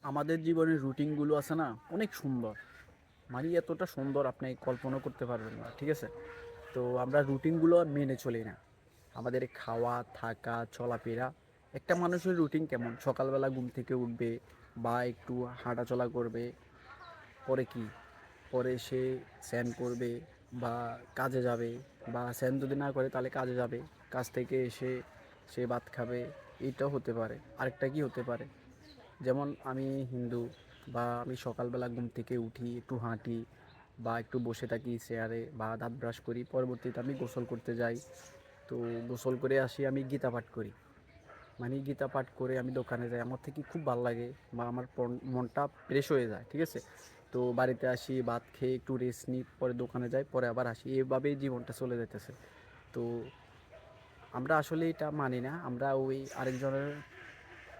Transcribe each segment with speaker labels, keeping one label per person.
Speaker 1: আমাদের জীবনের রুটিনগুলো আছে না, অনেক সুন্দর। মানে এতটা সুন্দর আপনি কল্পনা করতে পারবেন না, ঠিক আছে? তো আমরা রুটিনগুলো মেনে চলি না। আমাদের খাওয়া, থাকা, চলাফেরা, একটা মানুষের রুটিন কেমন? সকালবেলা ঘুম থেকে উঠবে বা একটু হাঁটাচলা করবে, পরে কি, পরে সে স্নান করবে বা কাজে যাবে, বা স্নান যদি না করে তাহলে কাজে যাবে, কাজ থেকে এসে সে ভাত খাবে। এইটাও হতে পারে। আরেকটা কি হতে পারে, যেমন আমি হিন্দু, বা আমি সকালবেলা ঘুম থেকে উঠি, একটু হাঁটি বা একটু বসে থাকি চেয়ারে বা দাঁত ব্রাশ করি, পরবর্তীতে আমি গোসল করতে যাই। তো গোসল করে আসি, আমি গীতা পাঠ করি। মানে গীতা পাঠ করে আমি দোকানে যাই, আমার থেকে খুব ভালো লাগে বা আমার মনটা ফ্রেশ হয়ে যায়, ঠিক আছে? তো বাড়িতে আসি, ভাত খেয়ে একটু রেস্ট নিই, পরে দোকানে যাই, পরে আবার আসি, এভাবেই জীবনটা চলে যেতেছে। তো আমরা আসলে এটা মানি না, আমরা ওই আরেকজনের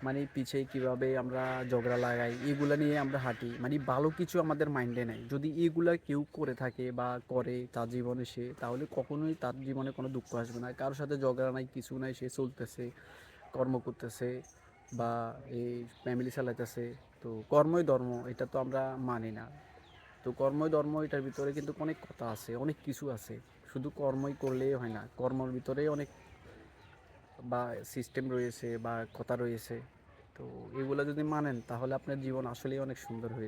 Speaker 1: মানে পিছে কিভাবে আমরা ঝগড়া লাগাই এগুলা নিয়ে আমরা হাঁটি, মানে ভালো কিছু আমাদের মাইন্ডে নেই। যদি এগুলা কেউ করে থাকে বা করে তার জীবনে সে, তাহলে কখনোই তার জীবনে কোনো দুঃখ আসবে না। কারোর সাথে ঝগড়া নাই, কিছু নাই, সে চলতেছে, কর্ম করতেছে বা এই ফ্যামিলি চালাইতেছে। তো কর্মই ধর্ম, এটা তো আমরা মানি না। তো কর্মই ধর্ম, এটার ভিতরে কিন্তু অনেক কথা আছে, অনেক কিছু আছে। শুধু কর্মই করলেই হয় না, কর্মর ভিতরেই অনেক বা সিস্টেম রয়েছে বা কথা রয়েছে। তো এগুলো যদি মানেন তাহলে আপনার জীবন আসলেই অনেক সুন্দর হয়ে